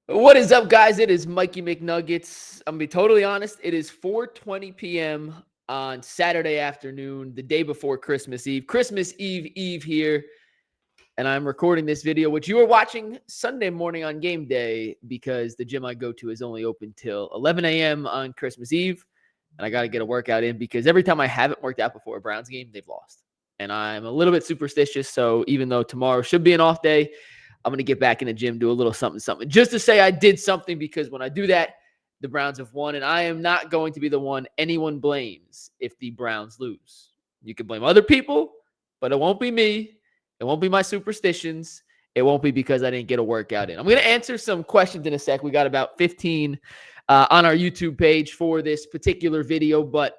What is up, guys? It is Mikey McNuggets. I'm going to be totally honest. It is 4:20 p.m. on Saturday afternoon, the day before Christmas Eve. Christmas Eve here. And I'm recording this video, which you are watching Sunday morning on game day because the gym I go to is only open till 11 a.m. on Christmas Eve. And I got to get a workout in because every time I haven't worked out before a Browns game, they've lost. And I'm a little bit superstitious. So even though tomorrow should be an off day, I'm going to get back in the gym, do a little something, just to say I did something, because when I do that, the Browns have won, and I am not going to be the one anyone blames if the Browns lose. You can blame other people, but it won't be me. It won't be my superstitions. It won't be because I didn't get a workout in. I'm going to answer some questions in a sec. We got about 15 on our YouTube page for this particular video, but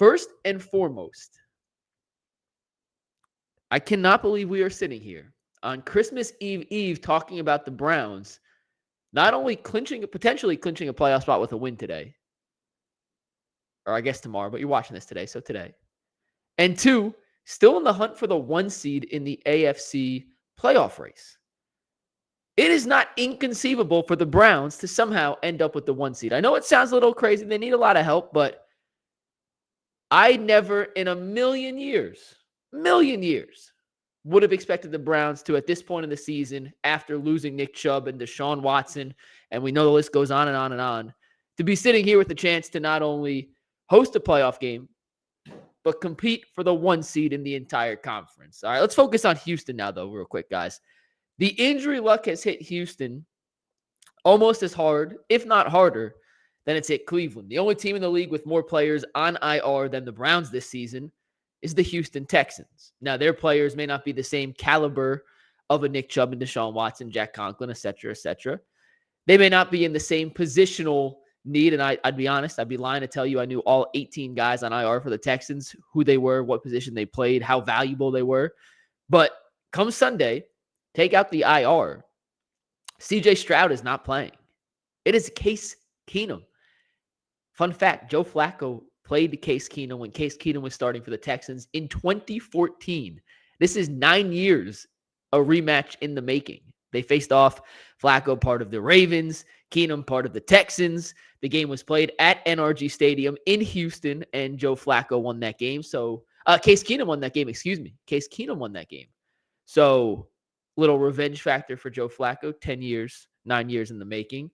first and foremost, I cannot believe we are sitting here on Christmas Eve talking about the Browns not only potentially clinching a playoff spot with a win today, or I guess tomorrow, but you're watching this today, so today. And two, still in the hunt for the 1 seed in the AFC playoff race. It is not inconceivable for the Browns to somehow end up with the 1 seed. I know it sounds a little crazy. They need a lot of help, but I never in a million years, would have expected the Browns to, at this point in the season, after losing Nick Chubb and Deshaun Watson, and we know the list goes on and on and on, to be sitting here with a chance to not only host a playoff game, but compete for the 1 seed in the entire conference. All right, let's focus on Houston now, though, real quick, guys. The injury luck has hit Houston almost as hard, if not harder, than it's hit Cleveland. The only team in the league with more players on IR than the Browns this season is the Houston Texans. Now, their players may not be the same caliber of a Nick Chubb and Deshaun Watson, Jack Conklin, et cetera, et cetera. They may not be in the same positional need, and I'd be honest, I'd be lying to tell you I knew all 18 guys on IR for the Texans, who they were, what position they played, how valuable they were. But come Sunday, take out the IR, CJ Stroud is not playing. It is Case Keenum. Fun fact, Joe Flacco played Case Keenum when Case Keenum was starting for the Texans in 2014. This is 9 years, a rematch in the making. They faced off, Flacco part of the Ravens, Keenum part of the Texans. The game was played at NRG Stadium in Houston, and Joe Flacco won that game. So, Case Keenum won that game, Case Keenum won that game. So, little revenge factor for Joe Flacco, 10 years, 9 years in the making.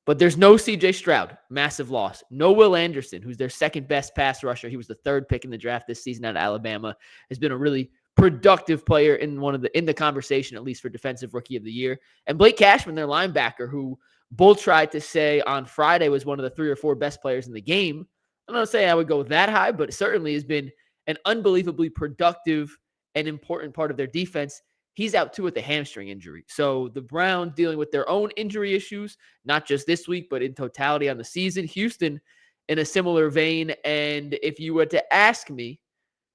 But there's no CJ Stroud, massive loss. No Will Anderson, who's their second best pass rusher. He was the third pick in the draft this season out of Alabama. Has been a really productive player in the conversation, at least for Defensive Rookie of the Year. And Blake Cashman, their linebacker, who Bull tried to say on Friday was one of the 3 or 4 best players in the game. I'm not saying I would go that high, but it certainly has been an unbelievably productive and important part of their defense. He's out too with a hamstring injury. So the Browns dealing with their own injury issues, not just this week, but in totality on the season. Houston in a similar vein. And if you were to ask me,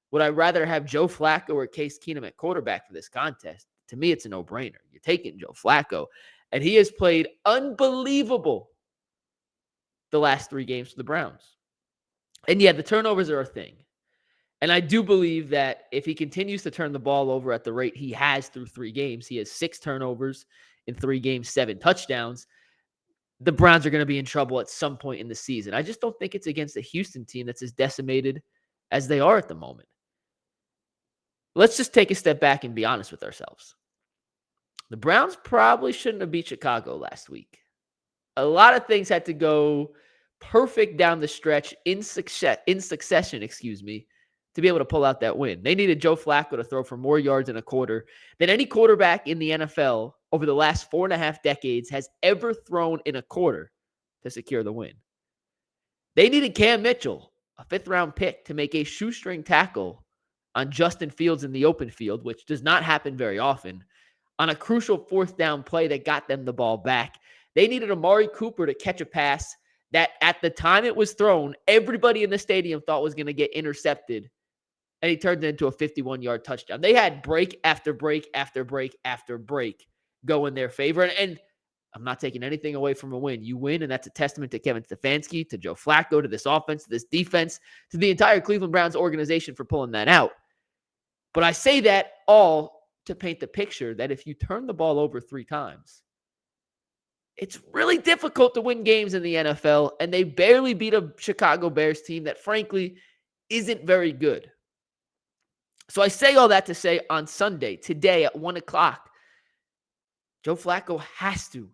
would I rather have Joe Flacco or Case Keenum at quarterback for this contest? To me, it's a no-brainer. You're taking Joe Flacco. And he has played unbelievable the last 3 games for the Browns. And yeah, the turnovers are a thing. And I do believe that if he continues to turn the ball over at the rate he has through 3 games, he has 6 turnovers in 3 games, 7 touchdowns, the Browns are going to be in trouble at some point in the season. I just don't think it's against a Houston team that's as decimated as they are at the moment. Let's just take a step back and be honest with ourselves. The Browns probably shouldn't have beat Chicago last week. A lot of things had to go perfect down the stretch in succession, to be able to pull out that win. They needed Joe Flacco to throw for more yards in a quarter than any quarterback in the NFL over the last 4.5 decades has ever thrown in a quarter to secure the win. They needed Cam Mitchell, a 5th-round pick, to make a shoestring tackle on Justin Fields in the open field, which does not happen very often, on a crucial 4th down play that got them the ball back. They needed Amari Cooper to catch a pass that at the time it was thrown, everybody in the stadium thought was going to get intercepted, and he turned it into a 51-yard touchdown. They had break after break after break after break go in their favor. And I'm not taking anything away from a win. You win, and that's a testament to Kevin Stefanski, to Joe Flacco, to this offense, to this defense, to the entire Cleveland Browns organization for pulling that out. But I say that all to paint the picture that if you turn the ball over 3 times, It's really difficult to win games in the NFL, and they barely beat a Chicago Bears team that, frankly, isn't very good. So I say all that to say on Sunday, today at 1 o'clock, Joe Flacco has to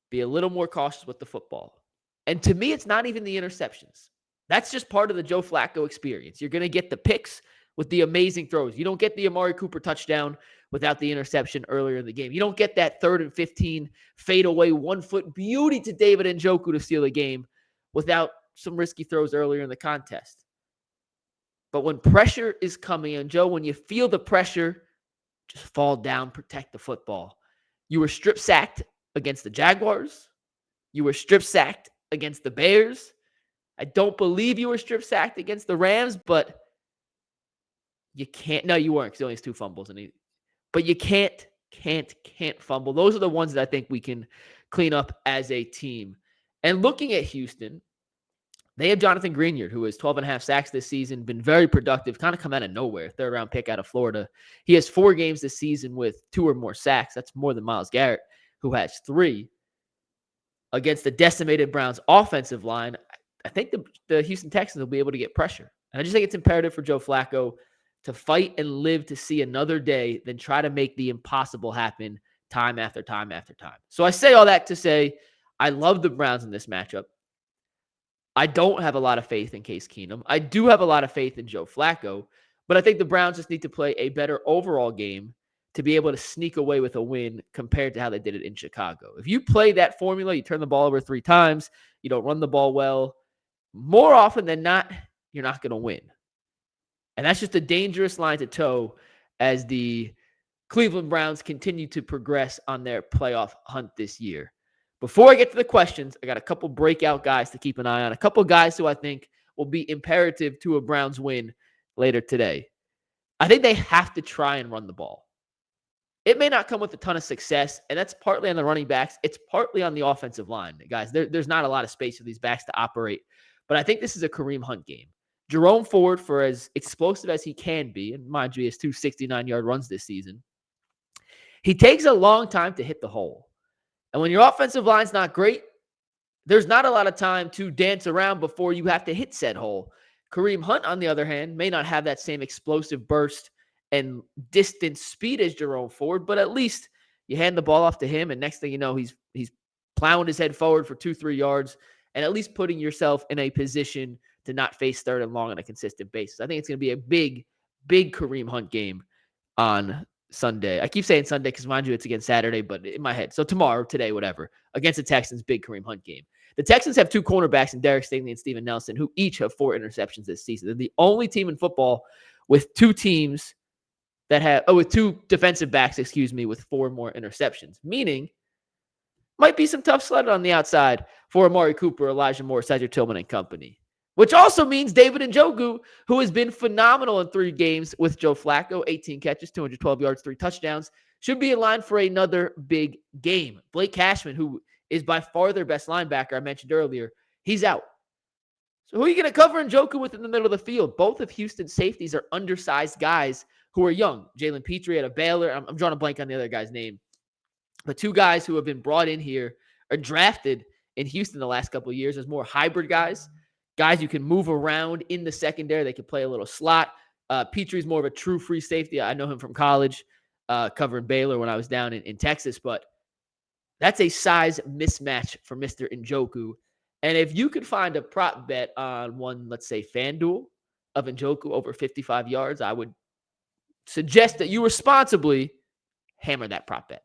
be a little more cautious with the football. And to me, it's not even the interceptions. That's just part of the Joe Flacco experience. You're going to get the picks with the amazing throws. You don't get the Amari Cooper touchdown without the interception earlier in the game. You don't get that 3rd and 15 fadeaway 1-foot beauty to David Njoku to steal the game without some risky throws earlier in the contest. But when pressure is coming, and Joe, when you feel the pressure, just fall down, protect the football. You were strip sacked against the Jaguars. You were strip sacked against the Bears. I don't believe you were strip sacked against the Rams, but you can't. No, you weren't because he only has 2 fumbles. But you can't fumble. Those are the ones that I think we can clean up as a team. And looking at Houston, they have Jonathan Greenard, who has 12.5 sacks this season, been very productive, kind of come out of nowhere, 3rd-round pick out of Florida. He has 4 games this season with 2 or more sacks. That's more than Myles Garrett, who has 3. Against the decimated Browns offensive line, I think the Houston Texans will be able to get pressure. And I just think it's imperative for Joe Flacco to fight and live to see another day than try to make the impossible happen time after time after time. So I say all that to say I love the Browns in this matchup. I don't have a lot of faith in Case Keenum. I do have a lot of faith in Joe Flacco, but I think the Browns just need to play a better overall game to be able to sneak away with a win compared to how they did it in Chicago. If you play that formula, you turn the ball over 3 times, you don't run the ball well, more often than not, you're not going to win. And that's just a dangerous line to toe as the Cleveland Browns continue to progress on their playoff hunt this year. Before I get to the questions, I got a couple breakout guys to keep an eye on, a couple guys who I think will be imperative to a Browns win later today. I think they have to try and run the ball. It may not come with a ton of success, and that's partly on the running backs. It's partly on the offensive line. Guys, there's not a lot of space for these backs to operate, but I think this is a Kareem Hunt game. Jerome Ford, for as explosive as he can be, and mind you, he has 2 69-yard runs this season, he takes a long time to hit the hole. And when your offensive line's not great, there's not a lot of time to dance around before you have to hit said hole. Kareem Hunt, on the other hand, may not have that same explosive burst and distance speed as Jerome Ford, but at least you hand the ball off to him, and next thing you know, he's plowing his head forward for 2-3 yards and at least putting yourself in a position to not face 3rd and long on a consistent basis. I think it's going to be a big Kareem Hunt game on Sunday. I keep saying Sunday because, mind you, it's against Saturday, but in my head. So tomorrow, today, whatever. Against the Texans, big Kareem Hunt game. The Texans have 2 cornerbacks in Derek Stingley and Steven Nelson, who each have 4 interceptions this season. They're the only team in football with 2 teams that have, with 2 defensive backs, with 4 more interceptions. Meaning, might be some tough sledding on the outside for Amari Cooper, Elijah Moore, Cedric Tillman, and company. Which also means David Njoku, who has been phenomenal in 3 games with Joe Flacco, 18 catches, 212 yards, 3 touchdowns, should be in line for another big game. Blake Cashman, who is by far their best linebacker, I mentioned earlier, he's out. So who are you going to cover Njoku with in the middle of the field? Both of Houston's safeties are undersized guys who are young. Jalen Petrie out of Baylor. I'm drawing a blank on the other guy's name. But 2 guys who have been brought in here or drafted in Houston the last couple of years as more hybrid guys. Guys you can move around in the secondary. They can play a little slot. Petrie's more of a true free safety. I know him from college, covering Baylor when I was down in Texas. But that's a size mismatch for Mr. Njoku. And if you could find a prop bet on one, let's say FanDuel, of Njoku over 55 yards, I would suggest that you responsibly hammer that prop bet.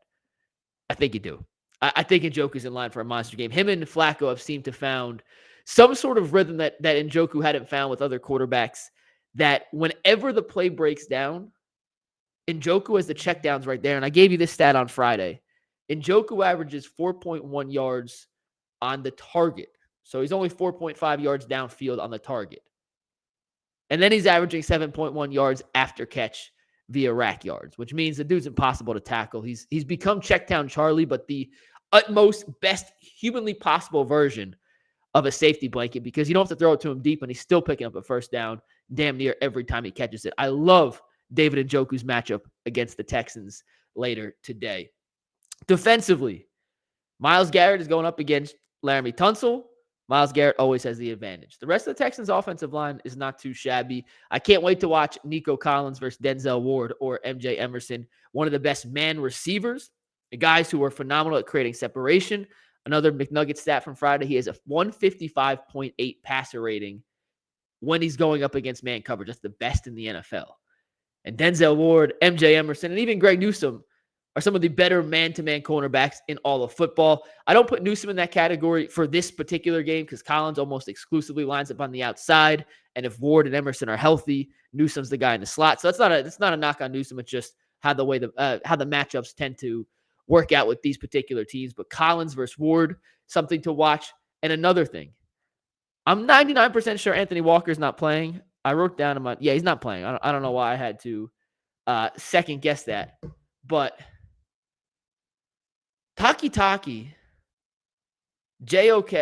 I think you do. I think Njoku's in line for a monster game. Him and Flacco have seemed to found some sort of rhythm that Njoku hadn't found with other quarterbacks, that whenever the play breaks down, Njoku has the checkdowns right there. And I gave you this stat on Friday. Njoku averages 4.1 yards on the target. So he's only 4.5 yards downfield on the target. And then he's averaging 7.1 yards after catch via rack yards, which means the dude's impossible to tackle. He's become checkdown Charlie, but the utmost best humanly possible version of a safety blanket, because you don't have to throw it to him deep and he's still picking up a first down damn near every time he catches it. I love David Njoku's matchup against the Texans later today. Defensively, Myles Garrett is going up against Laramie Tunsil. Myles Garrett always has the advantage. The rest of the Texans' offensive line is not too shabby. I can't wait to watch Nico Collins versus Denzel Ward or MJ Emerson, one of the best man receivers, the guys who are phenomenal at creating separation. Another McNugget stat from Friday, he has a 155.8 passer rating when he's going up against man coverage. That's the best in the NFL. And Denzel Ward, MJ Emerson, and even Greg Newsome are some of the better man-to-man cornerbacks in all of football. I don't put Newsome in that category for this particular game because Collins almost exclusively lines up on the outside. And if Ward and Emerson are healthy, Newsome's the guy in the slot. So that's not a knock on Newsome. It's just how the matchups tend to work out with these particular teams. But Collins versus Ward, something to watch. And another thing, I'm 99% sure Anthony Walker's not playing. I wrote down he's not playing. I don't know why I had to second guess that, but Taki, JOK,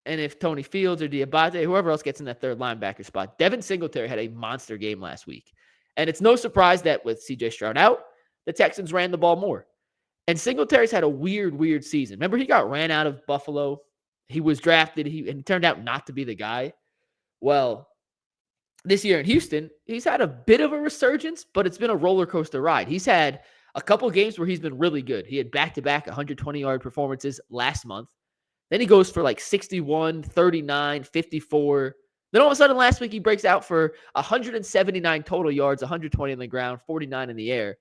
and if Tony Fields or Diabate, whoever else gets in that third linebacker spot, Devin Singletary had a monster game last week. And it's no surprise that with CJ Stroud out, the Texans ran the ball more. And Singletary's had a weird season. Remember, he got ran out of Buffalo. He was drafted, and he turned out not to be the guy. Well, this year in Houston, he's had a bit of a resurgence, but it's been a roller coaster ride. He's had a couple games where he's been really good. He had back-to-back 120-yard performances last month. Then he goes for like 61, 39, 54. Then all of a sudden last week he breaks out for 179 total yards, 120 on the ground, 49 in the air.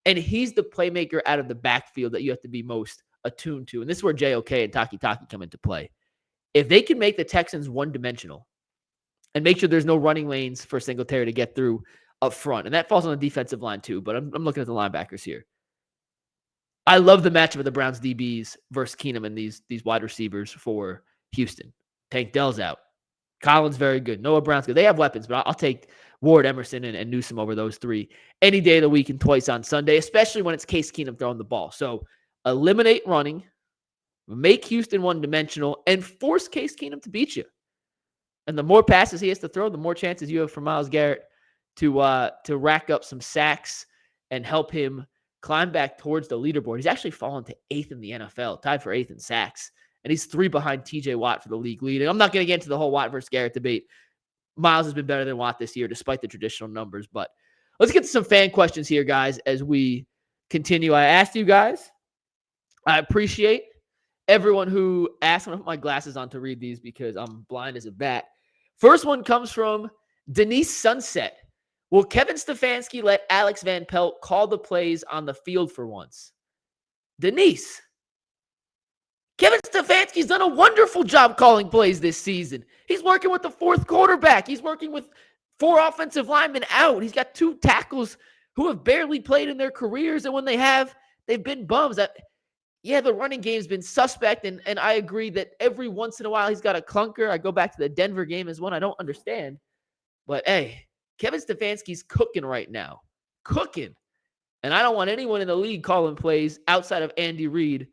And he's the playmaker out of the backfield that you have to be most attuned to. And this is where JOK and Taki come into play. If they can make the Texans one-dimensional and make sure there's no running lanes for Singletary to get through up front. And that falls on the defensive line too, but I'm looking at the linebackers here. I love the matchup of the Browns DBs versus Keenum and these wide receivers for Houston. Tank Dell's out. Collins, very good. Noah Brown's good. They have weapons, but I'll take Ward, Emerson, and Newsome over those three any day of the week and twice on Sunday, especially when it's Case Keenum throwing the ball. So eliminate running, make Houston one-dimensional, and force Case Keenum to beat you. And the more passes he has to throw, the more chances you have for Myles Garrett to rack up some sacks and help him climb back towards the leaderboard. He's actually fallen to 8th in the NFL, tied for 8th in sacks. And he's 3 behind TJ Watt for the league lead. And I'm not going to get into the whole Watt versus Garrett debate. Myles has been better than Watt this year, despite the traditional numbers. But let's get to some fan questions here, guys, as we continue. I asked you guys. I appreciate everyone who asked. I'm going to put my glasses on to read these because I'm blind as a bat. First one comes from Denise Sunset. Will Kevin Stefanski let Alex Van Pelt call the plays on the field for once? Denise, Kevin Stefanski's done a wonderful job calling plays this season. He's working with the 4th quarterback. He's working with 4 offensive linemen out. He's got 2 tackles who have barely played in their careers, and when they have, they've been bums. The running game's been suspect, and I agree that every once in a while he's got a clunker. I go back to the Denver game as one I don't understand. But, hey, Kevin Stefanski's cooking right now. Cooking. And I don't want anyone in the league calling plays outside of Andy Reid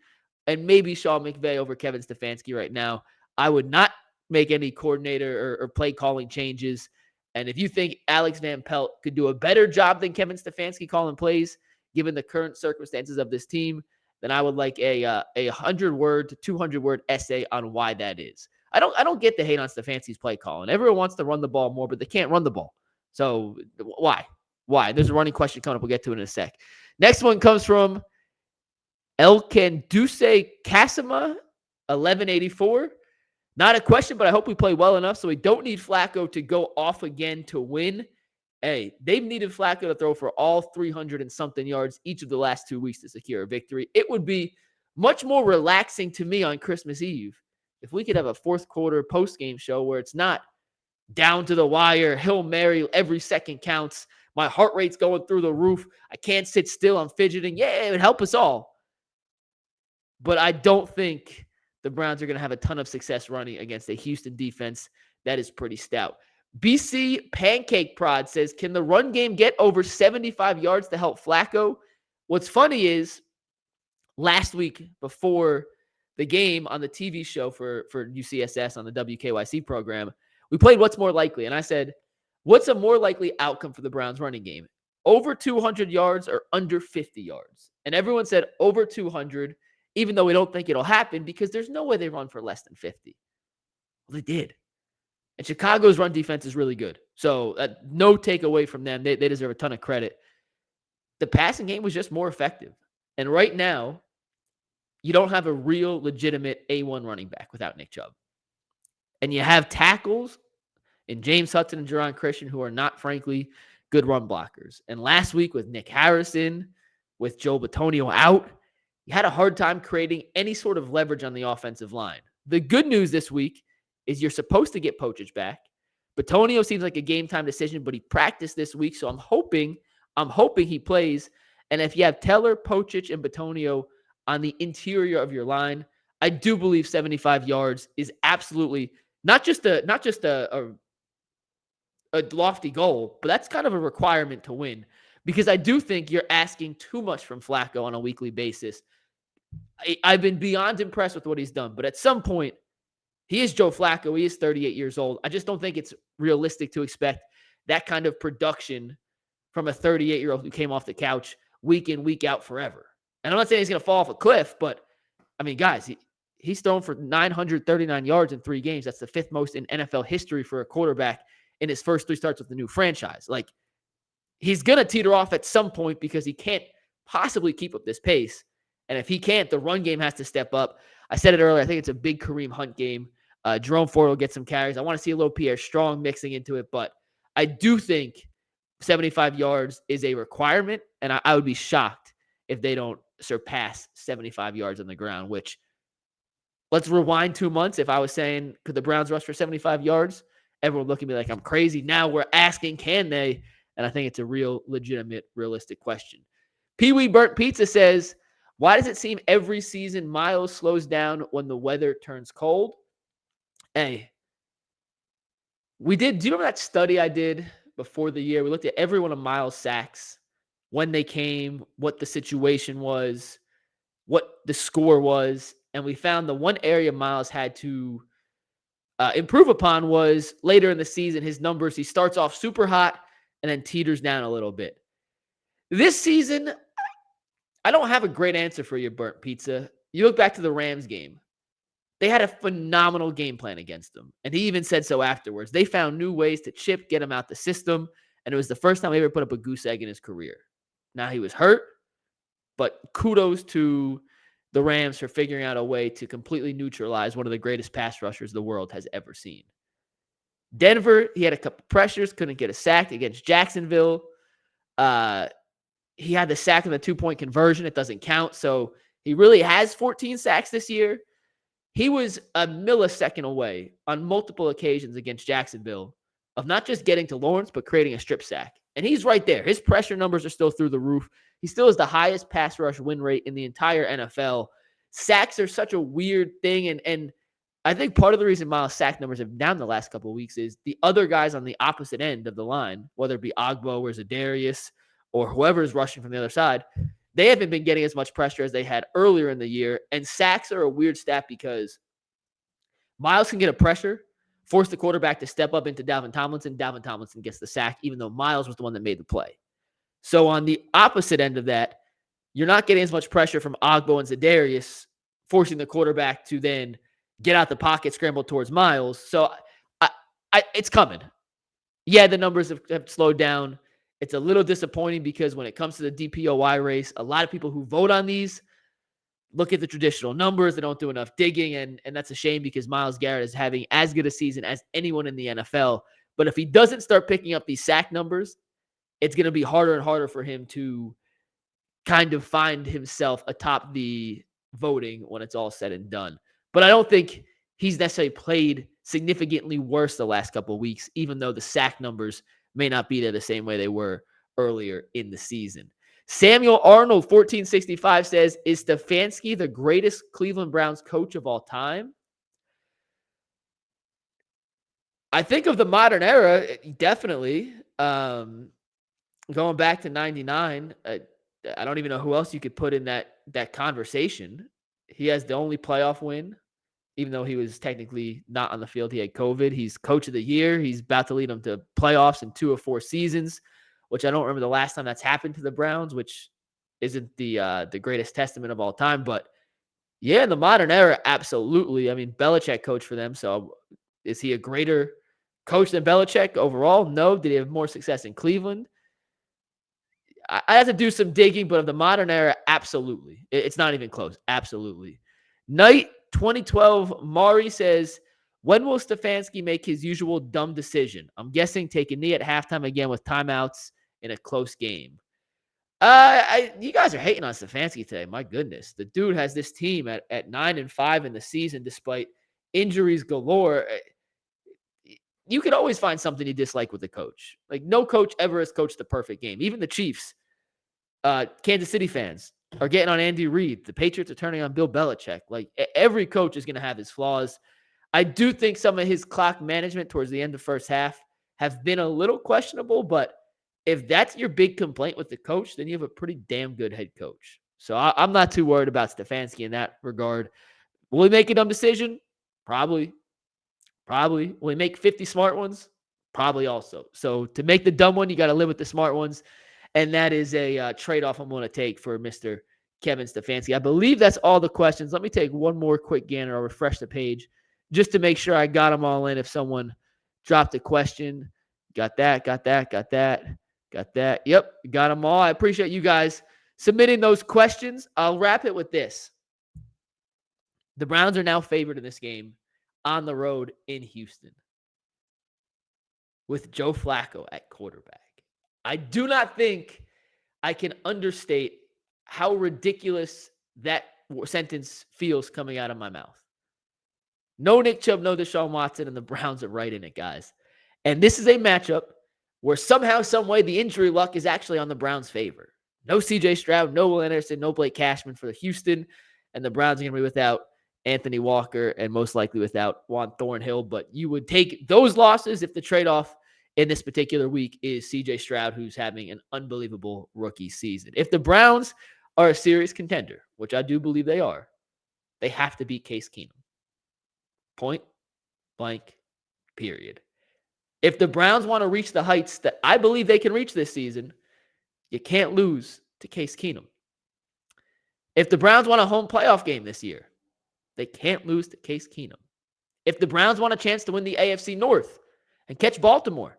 and maybe Sean McVay over Kevin Stefanski right now. I would not make any coordinator or play calling changes. And if you think Alex Van Pelt could do a better job than Kevin Stefanski calling plays, given the current circumstances of this team, then I would like a 100-word to 200-word essay on why that is. I don't get the hate on Stefanski's play calling. Everyone wants to run the ball more, but they can't run the ball. So why? There's a running question coming up. We'll get to it in a sec. Next one comes from Elkanduse Kasima, 1184. Not a question, but I hope we play well enough so we don't need Flacco to go off again to win. Hey, they've needed Flacco to throw for all 300 and something yards each of the last 2 weeks to secure a victory. It would be much more relaxing to me on Christmas Eve if we could have a 4th quarter post-game show where it's not down to the wire, Hail Mary, every second counts. My heart rate's going through the roof. I can't sit still. I'm fidgeting. Yeah, it would help us all. But I don't think the Browns are going to have a ton of success running against a Houston defense that is pretty stout. BC Pancake Prod says, can the run game get over 75 yards to help Flacco? What's funny is last week before the game on the TV show for UCSS on the WKYC program, we played What's More Likely. And I said, what's a more likely outcome for the Browns running game? over 200 yards or under 50 yards. And everyone said over 200, even though we don't think it'll happen because there's no way they run for less than 50. Well, they did. And Chicago's run defense is really good. So no takeaway from them. They deserve a ton of credit. The passing game was just more effective. And right now, you don't have a real legitimate A1 running back without Nick Chubb. And you have tackles in James Hudson and Jerron Christian who are not, frankly, good run blockers. And last week with Nick Harrison, with Joe Bitonio out, you had a hard time creating any sort of leverage on the offensive line. The good news this week is you're supposed to get Pochich back. Bitonio seems like a game-time decision, but he practiced this week, so I'm hoping he plays. And if you have Teller, Pochich, and Bitonio on the interior of your line, I do believe 75 yards is absolutely not just a lofty goal, but that's kind of a requirement to win because I do think you're asking too much from Flacco on a weekly basis. I've been beyond impressed with what he's done, but at some point, he is Joe Flacco. He is 38 years old. I just don't think it's realistic to expect that kind of production from a 38-year-old who came off the couch week in, week out forever. And I'm not saying he's going to fall off a cliff, but, I mean, guys, he's thrown for 939 yards in 3 games. That's the 5th most in NFL history for a quarterback in his first 3 starts with the new franchise. Like, he's going to teeter off at some point because he can't possibly keep up this pace. And if he can't, the run game has to step up. I said it earlier. I think it's a big Kareem Hunt game. Jerome Ford will get some carries. I want to see a little Pierre Strong mixing into it, but I do think 75 yards is a requirement, and I would be shocked if they don't surpass 75 yards on the ground, which, let's rewind 2 months. If I was saying, could the Browns rush for 75 yards? Everyone would look at me like I'm crazy. Now we're asking, can they? And I think it's a real, legitimate, realistic question. Pee Wee Burnt Pizza says, why does it seem every season Miles slows down when the weather turns cold? Hey, do you remember that study I did before the year? We looked at every one of Miles' sacks, when they came, what the situation was, what the score was, and we found the one area Miles had to improve upon was later in the season, his numbers. He starts off super hot and then teeters down a little bit. This season, I don't have a great answer for you, Burnt Pizza. You look back to the Rams game. They had a phenomenal game plan against them. And he even said so afterwards. They found new ways to chip, get him out the system. And it was the first time he ever put up a goose egg in his career. Now he was hurt, but kudos to the Rams for figuring out a way to completely neutralize one of the greatest pass rushers the world has ever seen. Denver, he had a couple pressures, couldn't get a sack against Jacksonville. He had the sack in the 2-point conversion. It doesn't count. So he really has 14 sacks this year. He was a millisecond away on multiple occasions against Jacksonville of not just getting to Lawrence, but creating a strip sack. And he's right there. His pressure numbers are still through the roof. He still has the highest pass rush win rate in the entire NFL. Sacks are such a weird thing. And I think part of the reason Miles' sack numbers have been down the last couple of weeks is the other guys on the opposite end of the line, whether it be Ogbo or Zadarius or whoever is rushing from the other side, they haven't been getting as much pressure as they had earlier in the year. And sacks are a weird stat because Miles can get a pressure, force the quarterback to step up into Dalvin Tomlinson. Dalvin Tomlinson gets the sack, even though Miles was the one that made the play. So on the opposite end of that, you're not getting as much pressure from Ogbo and Zadarius, forcing the quarterback to then get out the pocket, scramble towards Miles. So it's coming. Yeah, the numbers have slowed down. It's a little disappointing because when it comes to the DPOY race, a lot of people who vote on these look at the traditional numbers. They don't do enough digging, and that's a shame because Myles Garrett is having as good a season as anyone in the NFL. But if he doesn't start picking up these sack numbers, it's going to be harder and harder for him to kind of find himself atop the voting when it's all said and done. But I don't think he's necessarily played significantly worse the last couple of weeks, even though the sack numbers may not be there the same way they were earlier in the season. Samuel Arnold, 1465, says, is Stefanski the greatest Cleveland Browns coach of all time? I think of the modern era, definitely. Going back to 99, I don't even know who else you could put in that conversation. He has the only playoff win, even though he was technically not on the field. He had COVID. He's coach of the year. He's about to lead them to playoffs in 2 of 4 seasons. which I don't remember the last time that's happened to the Browns, which isn't the greatest testament of all time. But yeah, in the modern era, absolutely. I mean, Belichick coached for them, so is he a greater coach than Belichick overall? No. Did he have more success in Cleveland? I have to do some digging, but of the modern era, absolutely. It's not even close. Absolutely. Night 2012, Mari says, when will Stefanski make his usual dumb decision? I'm guessing take a knee at halftime again with timeouts in a close game. You guys are hating on Stefanski today. My goodness. The dude has this team at 9-5 in the season despite injuries galore. You can always find something you dislike with the coach. Like, no coach ever has coached the perfect game. Even the Chiefs, Kansas City fans are getting on Andy Reid. The Patriots are turning on Bill Belichick. Like, every coach is going to have his flaws. I do think some of his clock management towards the end of first half have been a little questionable, but if that's your big complaint with the coach, then you have a pretty damn good head coach. So I'm not too worried about Stefanski in that regard. Will he make a dumb decision? Probably. Will he make 50 smart ones? Probably also. So to make the dumb one, you got to live with the smart ones. And that is a trade-off I'm going to take for Mr. Kevin Stefanski. I believe that's all the questions. Let me take one more quick gander. I'll refresh the page just to make sure I got them all in. If someone dropped a question, got that. Yep, got them all. I appreciate you guys submitting those questions. I'll wrap it with this. The Browns are now favored in this game on the road in Houston with Joe Flacco at quarterback. I do not think I can understate how ridiculous that sentence feels coming out of my mouth. No Nick Chubb, no Deshaun Watson, and the Browns are right in it, guys. And this is a matchup where somehow, some way, the injury luck is actually on the Browns' favor. No CJ Stroud, no Will Anderson, no Blake Cashman for the Houston, and the Browns are going to be without Anthony Walker and most likely without Juan Thornhill. But you would take those losses if the trade-off in this particular week is CJ Stroud, who's having an unbelievable rookie season. If the Browns are a serious contender, which I do believe they are, they have to beat Case Keenum. Point blank, period. If the Browns want to reach the heights that I believe they can reach this season, you can't lose to Case Keenum. If the Browns want a home playoff game this year, they can't lose to Case Keenum. If the Browns want a chance to win the AFC North and catch Baltimore,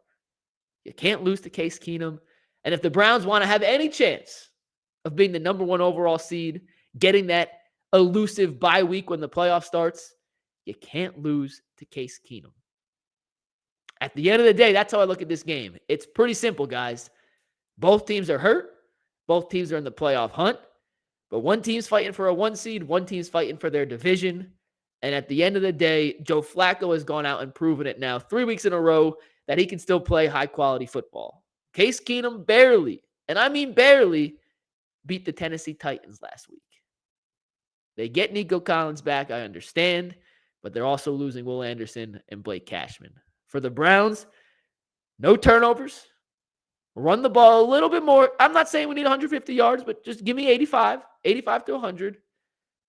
you can't lose to Case Keenum. And if the Browns want to have any chance of being the number one overall seed, getting that elusive bye week when the playoff starts, you can't lose to Case Keenum. At the end of the day, that's how I look at this game. It's pretty simple, guys. Both teams are hurt. Both teams are in the playoff hunt. But one team's fighting for a 1 seed. One team's fighting for their division. And at the end of the day, Joe Flacco has gone out and proven it now 3 weeks in a row that he can still play high-quality football. Case Keenum barely, and I mean barely, beat the Tennessee Titans last week. They get Nico Collins back, I understand, but they're also losing Will Anderson and Blake Cashman. For the Browns, no turnovers. Run the ball a little bit more. I'm not saying we need 150 yards, but just give me 85 to 100.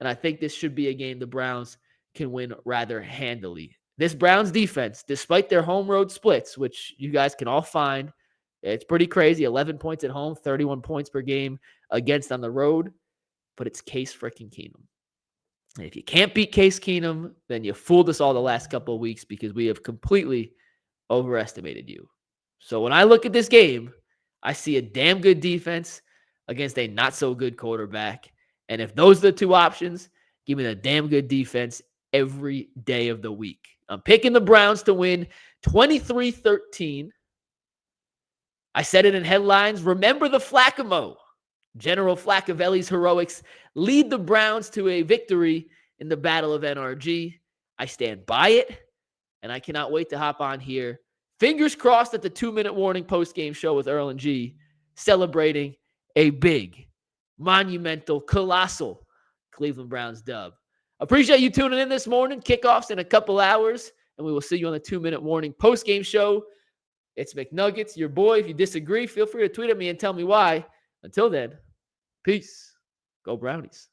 And I think this should be a game the Browns can win rather handily. This Browns defense, despite their home road splits, which you guys can all find, it's pretty crazy. 11 points at home, 31 points per game against on the road. But it's Case freaking Keenum. And if you can't beat Case Keenum, then you fooled us all the last couple of weeks because we have completely overestimated you. So when I look at this game, I see a damn good defense against a not-so-good quarterback. And if those are the two options, give me the damn good defense every day of the week. I'm picking the Browns to win 23-13. I said it in headlines. Remember the Flacco. General Flaccavelli's heroics lead the Browns to a victory in the Battle of NRG. I stand by it, and I cannot wait to hop on here. Fingers crossed at the 2-minute warning post-game show with Earl and G, celebrating a big, monumental, colossal Cleveland Browns dub. Appreciate you tuning in this morning. Kickoffs in a couple hours, and we will see you on the 2-minute warning post-game show. It's McNuggets, your boy. If you disagree, feel free to tweet at me and tell me why. Until then, peace. Go Brownies.